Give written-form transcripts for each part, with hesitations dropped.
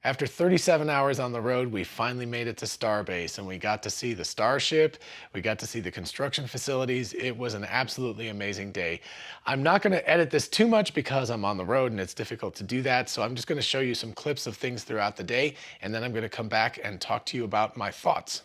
After 37 hours on the road, we finally made it to Starbase and we got to see the Starship. We got to see the construction facilities. It was an absolutely amazing day. I'm not going to edit this too much because I'm on the road and it's difficult to do that. So I'm just going to show you some clips of things throughout the day, and then I'm going to come back and talk to you about my thoughts.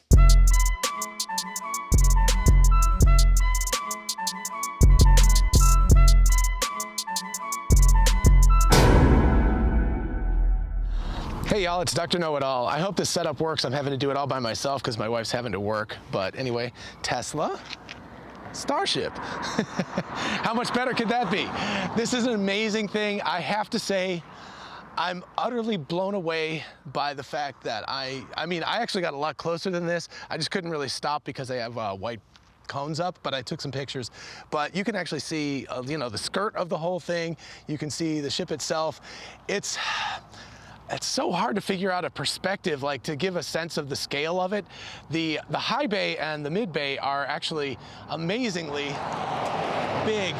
Hey y'all, it's Dr. Know-It-All. I hope this setup works. I'm having to do it all by myself because my wife's having to work. But anyway, Tesla, Starship. How much better could that be? This is an amazing thing. I have to say, I'm utterly blown away by the fact that I actually got a lot closer than this. I just couldn't really stop because they have white cones up, but I took some pictures. But you can actually see, the skirt of the whole thing. You can see the ship itself. It's so hard to figure out a perspective, like to give a sense of the scale of it. The high bay and the mid bay are actually amazingly big.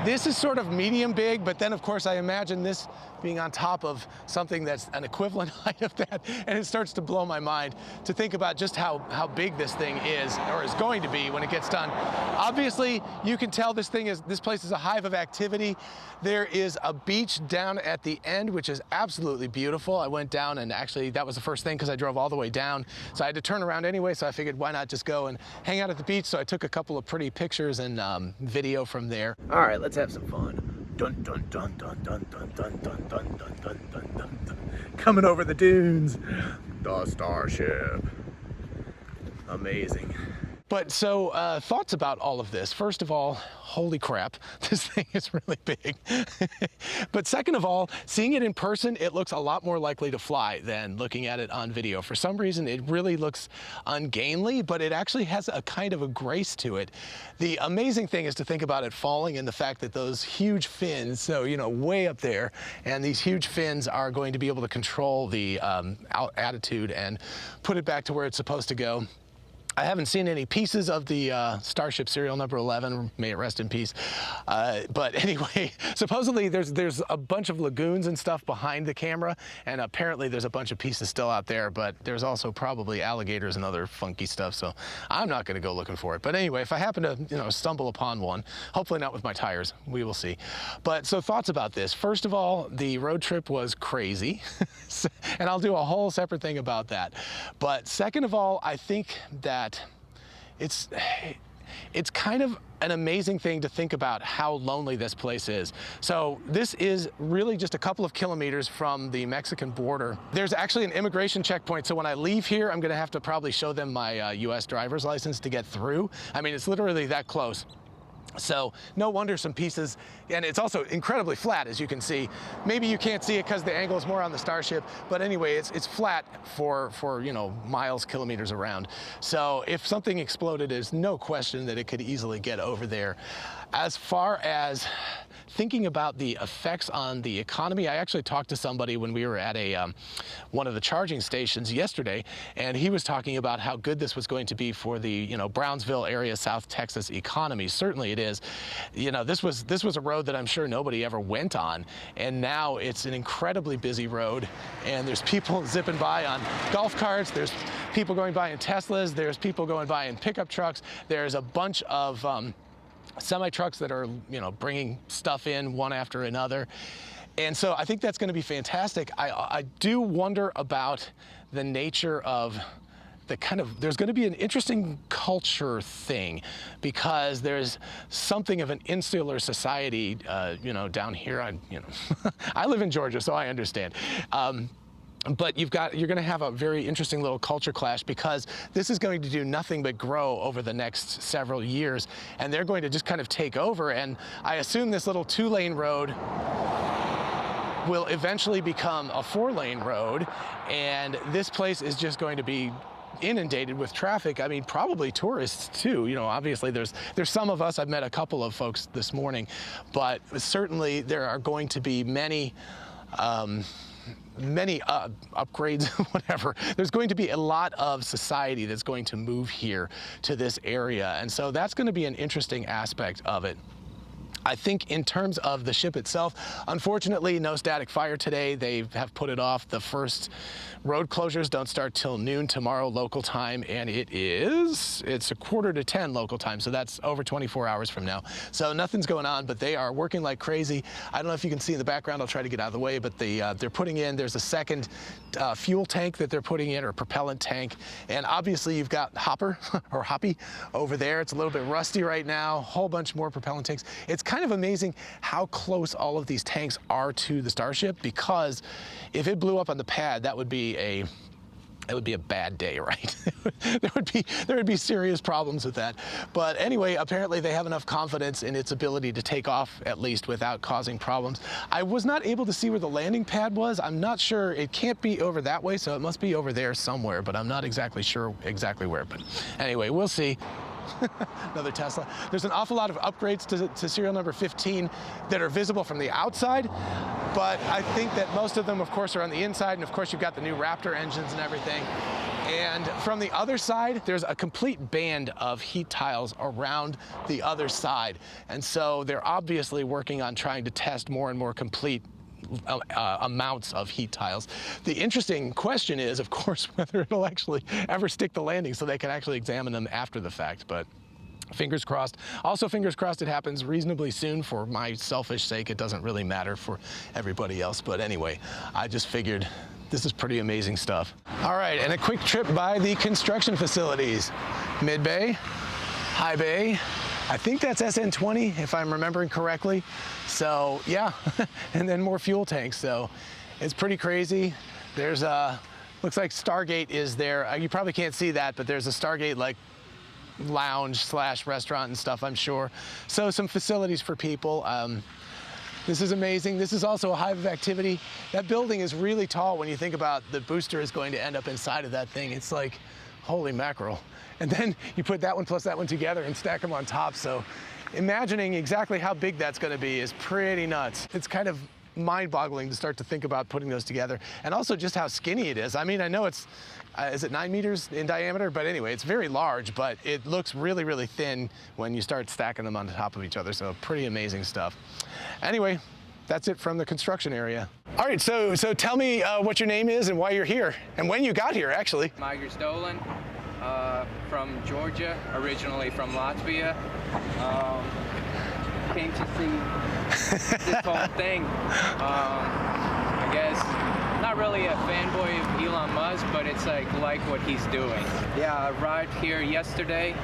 This is sort of medium big, but then of course I imagine this being on top of something that's an equivalent height of that, and it starts to blow my mind to think about just how big this thing is, or is going to be when it gets done. Obviously, you can tell this place is a hive of activity. There is a beach down at the end, which is absolutely beautiful. I went down, and actually that was the first thing because I drove all the way down, so I had to turn around anyway, so I figured why not just go and hang out at the beach. So I took a couple of pretty pictures and video from there. All right, let's have some fun. Dun dun dun dun dun dun dun dun dun dun dun dun dun dun. Coming over the dunes, the Starship. Amazing. But so thoughts about all of this. First of all, holy crap, this thing is really big. But second of all, seeing it in person, it looks a lot more likely to fly than looking at it on video. For some reason, it really looks ungainly, but it actually has a kind of a grace to it. The amazing thing is to think about it falling, and the fact that those huge fins, so way up there, and these huge fins are going to be able to control the attitude and put it back to where it's supposed to go. I haven't seen any pieces of the Starship Serial Number 11, may it rest in peace. But anyway, supposedly there's a bunch of lagoons and stuff behind the camera, and apparently there's a bunch of pieces still out there, but there's also probably alligators and other funky stuff, so I'm not gonna go looking for it. But anyway, if I happen to stumble upon one, hopefully not with my tires, we will see. But so thoughts about this. First of all, the road trip was crazy, and I'll do a whole separate thing about that. But second of all, I think that it's kind of an amazing thing to think about how lonely this place is. So this is really just a couple of kilometers from the Mexican border. There's actually an immigration checkpoint, so when I leave here, I'm gonna have to probably show them my US driver's license to get through. I mean, it's literally that close. So no wonder some pieces, and it's also incredibly flat, as you can see. Maybe you can't see it because the angle is more on the Starship, but anyway, it's flat for miles, kilometers around. So if something exploded, there's no question that it could easily get over there. As far as thinking about the effects on the economy, I actually talked to somebody when we were at one of the charging stations yesterday, and he was talking about how good this was going to be for the Brownsville area, South Texas economy. Certainly it is. This was a road that I'm sure nobody ever went on, and now it's an incredibly busy road, and there's people zipping by on golf carts, there's people going by in Teslas, there's people going by in pickup trucks, there's a bunch of semi-trucks that are, bringing stuff in one after another. And so I think that's going to be fantastic. I do wonder about the nature of there's going to be an interesting culture thing, because there's something of an insular society, down here. I live in Georgia, so I understand. But you're going to have a very interesting little culture clash, because this is going to do nothing but grow over the next several years, and they're going to just kind of take over. And I assume this little 2-lane road will eventually become a 4-lane road, and this place is just going to be inundated with traffic. I mean, probably tourists too. Obviously there's some of us. I've met a couple of folks this morning, but certainly there are going to be many upgrades, whatever. There's going to be a lot of society that's going to move here to this area, and so that's going to be an interesting aspect of it. I think in terms of the ship itself, unfortunately, no static fire today. They have put it off. The first road closures don't start till noon tomorrow local time, and it's 9:45 local time, so that's over 24 hours from now. So nothing's going on, but they are working like crazy. I don't know if you can see in the background. I'll try to get out of the way, but they're putting in, there's a second fuel tank that they're putting in, or propellant tank, and obviously you've got Hopper or Hoppy over there. It's a little bit rusty right now. A whole bunch more propellant tanks. It's kind of amazing how close all of these tanks are to the Starship, because if it blew up on the pad, that would be a bad day, right? there would be serious problems with that. But anyway, apparently they have enough confidence in its ability to take off, at least without causing problems. I was not able to see where the landing pad was. I'm not sure. It can't be over that way, so it must be over there somewhere, but I'm not exactly sure exactly where. But anyway, we'll see. Another Tesla. There's an awful lot of upgrades to serial number 15 that are visible from the outside, but I think that most of them, of course, are on the inside, and of course you've got the new Raptor engines and everything. And from the other side, there's a complete band of heat tiles around the other side. And so they're obviously working on trying to test more and more complete amounts of heat tiles. The interesting question is, of course, whether it'll actually ever stick the landing so they can actually examine them after the fact, but fingers crossed. Also, fingers crossed it happens reasonably soon. For my selfish sake, it doesn't really matter for everybody else, but anyway, I just figured this is pretty amazing stuff. All right, and a quick trip by the construction facilities. Mid bay, high bay. I think that's SN20, if I'm remembering correctly. So yeah, and then more fuel tanks. So it's pretty crazy. There's looks like Stargate is there. You probably can't see that, but there's a Stargate like lounge / restaurant and stuff, I'm sure. So some facilities for people. This is amazing. This is also a hive of activity. That building is really tall when you think about the booster is going to end up inside of that thing. It's like, holy mackerel. And then you put that one plus that one together and stack them on top. So imagining exactly how big that's going to be is pretty nuts. It's kind of mind-boggling to start to think about putting those together, and also just how skinny it is. I mean, I know it's, is it 9 meters in diameter? But anyway, it's very large, but it looks really, really thin when you start stacking them on top of each other. So pretty amazing stuff. Anyway, that's it from the construction area. All right, so tell me what your name is and why you're here, and when you got here, actually. Miger Stolen, from Georgia, originally from Latvia. Came to see this whole thing. I guess not really a fanboy of Elon Musk, but it's like what he's doing. Yeah, I arrived here yesterday.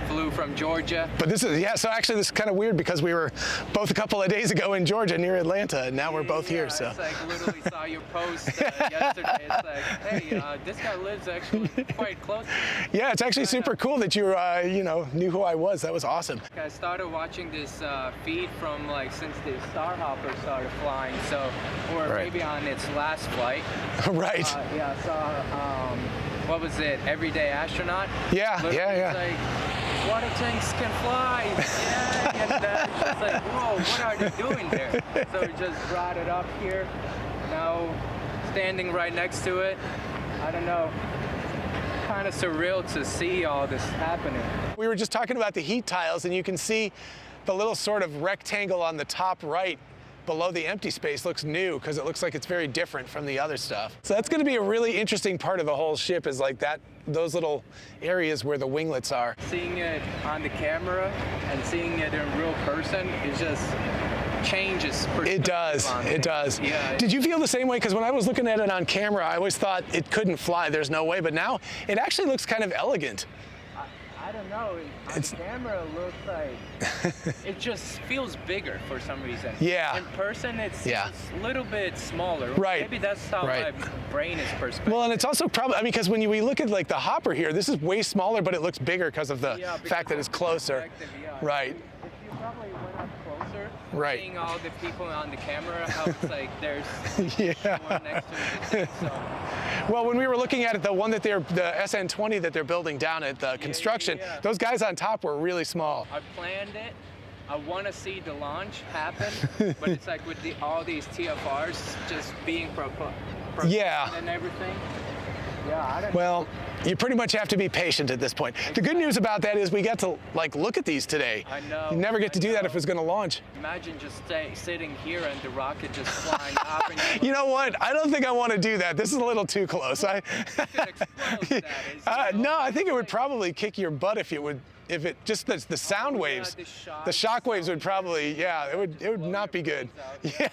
Flew from Georgia. But this is, yeah, so actually this is kind of weird because we were both a couple of days ago in Georgia near Atlanta, and now we're both here, so. It's like literally saw your post yesterday. It's like, hey, this guy lives actually quite close. Yeah, it's actually super cool that you, you know, knew who I was. That was awesome. I started watching this feed from like since the Starhopper started flying, so, or right. Maybe on its last flight. Right. Yeah, I saw, what was it, Everyday Astronaut? Yeah, literally, yeah. It's like, water tanks can fly. Yeah, and it's just like, whoa, what are they doing there? So we just brought it up here. Now, standing right next to it, I don't know, kind of surreal to see all this happening. We were just talking about the heat tiles, and you can see the little sort of rectangle on the top right below the empty space looks new because it looks like it's very different from the other stuff. So that's going to be a really interesting part of the whole ship, is like that, those little areas where the winglets are. Seeing it on the camera and seeing it in real person is just changes perspective. It does. It does. Yeah. Did you feel the same way? Because when I was looking at it on camera, I always thought it couldn't fly. There's no way. But now it actually looks kind of elegant. I don't know. On camera, it looks like it just feels bigger for some reason. Yeah. In person, it's just a little bit smaller. Right. Maybe that's how my brain is perspective. Well, and it's also probably, I mean, because when we look at like the Hopper here, this is way smaller, but it looks bigger because of the fact that it's closer. Right. If you probably went up closer, right. Seeing all the people on the camera, how it's like there's one next to it. So. Well, when we were looking at it, the one that the SN20 that they're building down at the construction, those guys on top were really small. I planned it. I want to see the launch happen, but it's like with all these TFRs just being and everything. Yeah, I don't Well, you pretty much have to be patient at this point. The good news about that is we get to like look at these today. I know. You never get to do that if know. it's going to launch. Imagine just sitting here and the rocket just flying up and You know what? I don't think I want to do that. This is a little too close. could explode that, No, I think it would probably kick your butt if it just the sound waves, the shock waves would probably, yeah, it would not be good. Yeah,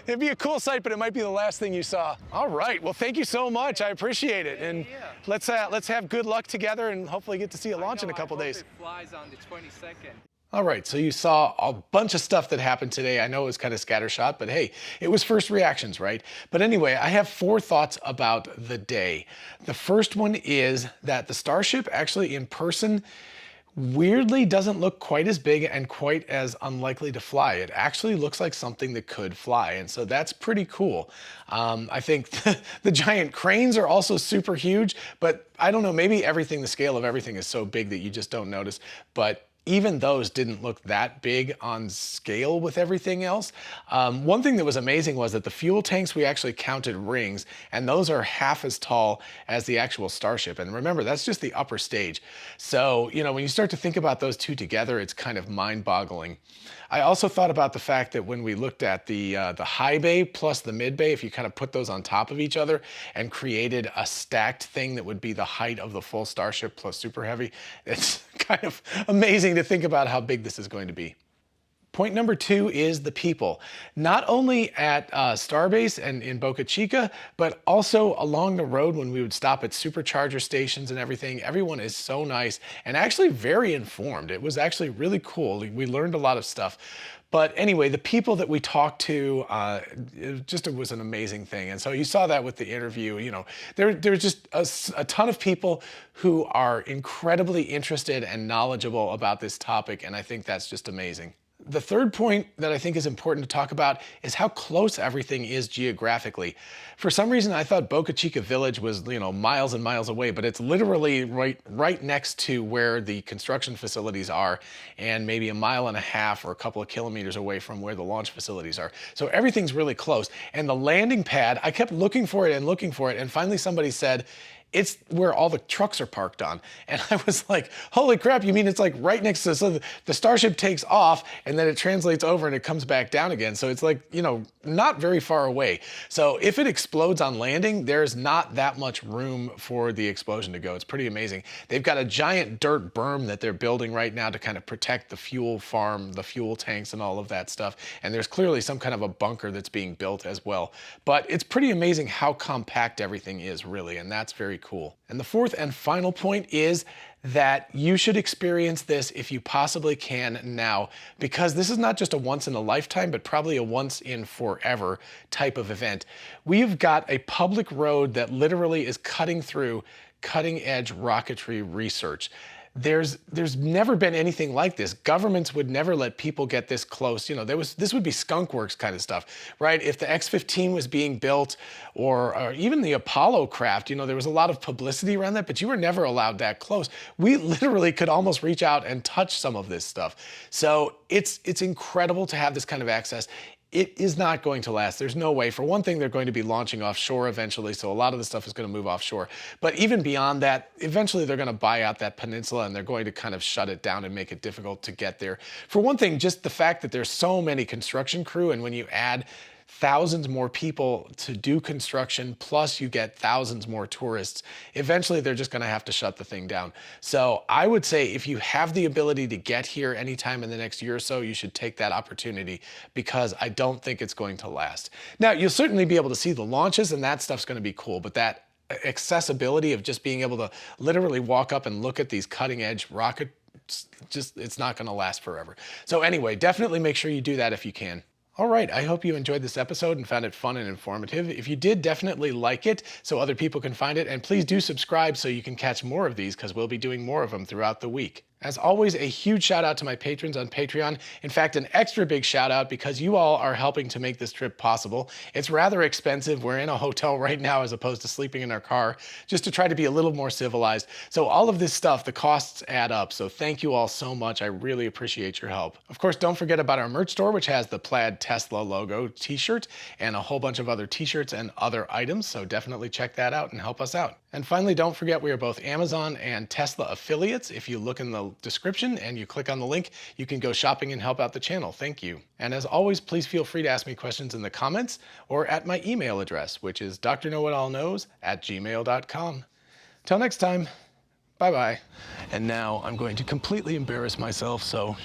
it'd be a cool sight, but it might be the last thing you saw. All right, well, thank you so much. I appreciate it, and let's have good luck together, and hopefully get to see it launch in a couple days. It flies on the 22nd. All right, so you saw a bunch of stuff that happened today. I know it was kind of scattershot, but hey, it was first reactions, right? But anyway, I have 4 thoughts about the day. The first one is that the Starship actually in person weirdly doesn't look quite as big and quite as unlikely to fly. It actually looks like something that could fly, and so that's pretty cool. I think the giant cranes are also super huge, but I don't know, maybe the scale of everything is so big that you just don't notice, but even those didn't look that big on scale with everything else. One thing that was amazing was that the fuel tanks, we actually counted rings, and those are half as tall as the actual Starship. And remember, that's just the upper stage. So, you know, when you start to think about those two together, it's kind of mind-boggling. I also thought about the fact that when we looked at the high bay plus the mid bay, if you kind of put those on top of each other and created a stacked thing that would be the height of the full Starship plus Super Heavy, it's kind of amazing to think about how big this is going to be. Point number 2 is the people. Not only at Starbase and in Boca Chica, but also along the road when we would stop at supercharger stations and everything. Everyone is so nice and actually very informed. It was actually really cool. We learned a lot of stuff. But anyway, the people that we talked to, it was an amazing thing. And so you saw that with the interview. You know, there's just a ton of people who are incredibly interested and knowledgeable about this topic, and I think that's just amazing. The third point that I think is important to talk about is how close everything is geographically. For some reason, I thought Boca Chica Village was, you know, miles and miles away, but it's literally right next to where the construction facilities are, and maybe 1.5 miles or a couple of kilometers away from where the launch facilities are. So everything's really close. And the landing pad, I kept looking for it, and finally somebody said, it's where all the trucks are parked on. And I was like, holy crap, you mean it's like right next to, so the Starship takes off and then it translates over and it comes back down again. So it's like, you know, not very far away. So if it explodes on landing, there's not that much room for the explosion to go. It's pretty amazing. They've got a giant dirt berm that they're building right now to kind of protect the fuel farm, the fuel tanks and all of that stuff. And there's clearly some kind of a bunker that's being built as well. But it's pretty amazing how compact everything is, really, and that's very cool. And the fourth and final point is that you should experience this if you possibly can now, because this is not just a once in a lifetime, but probably a once in forever type of event. We've got a public road that literally is cutting through cutting edge rocketry research. There's never been anything like this. Governments would never let people get this close. You know, this would be skunk works kind of stuff, right? If the X-15 was being built or even the Apollo craft, you know, there was a lot of publicity around that, but you were never allowed that close. We literally could almost reach out and touch some of this stuff. So it's incredible to have this kind of access. It is not going to last. There's no way. For one thing, they're going to be launching offshore eventually, so a lot of the stuff is going to move offshore. But even beyond that, eventually they're going to buy out that peninsula and they're going to kind of shut it down and make it difficult to get there. For one thing, just the fact that there's so many construction crew, and when you add thousands more people to do construction, plus you get thousands more tourists, eventually they're just going to have to shut the thing down. So I would say if you have the ability to get here anytime in the next year or so, you should take that opportunity, because I don't think it's going to last. Now, you'll certainly be able to see the launches and that stuff's going to be cool, but that accessibility of just being able to literally walk up and look at these cutting edge rockets, it's not going to last forever. So anyway, definitely make sure you do that if you can. All right, I hope you enjoyed this episode and found it fun and informative. If you did, definitely like it so other people can find it, and please do subscribe so you can catch more of these, because we'll be doing more of them throughout the week. As always, a huge shout out to my patrons on Patreon. In fact, an extra big shout out because you all are helping to make this trip possible. It's rather expensive. We're in a hotel right now as opposed to sleeping in our car, just to try to be a little more civilized. So all of this stuff, the costs add up. So thank you all so much. I really appreciate your help. Of course, don't forget about our merch store, which has the plaid Tesla logo t-shirt and a whole bunch of other t-shirts and other items. So definitely check that out and help us out. And finally, don't forget we are both Amazon and Tesla affiliates. If you look in the description and you click on the link, you can go shopping and help out the channel. Thank you. And as always, please feel free to ask me questions in the comments or at my email address, which is drknowitallknows@gmail.com. Till next time, bye-bye. And now I'm going to completely embarrass myself, so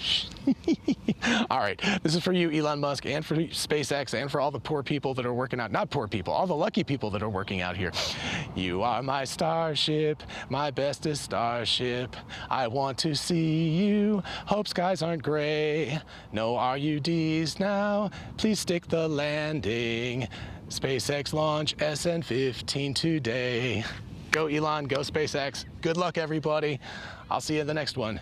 all right, this is for you, Elon Musk, and for SpaceX, and for all the poor people that are working out, not poor people, all the lucky people that are working out here. You are my starship, my bestest starship. I want to see you, hope skies aren't gray. No RUDs now, please stick the landing. SpaceX launch SN15 today. Go Elon, go SpaceX. Good luck, everybody. I'll see you in the next one.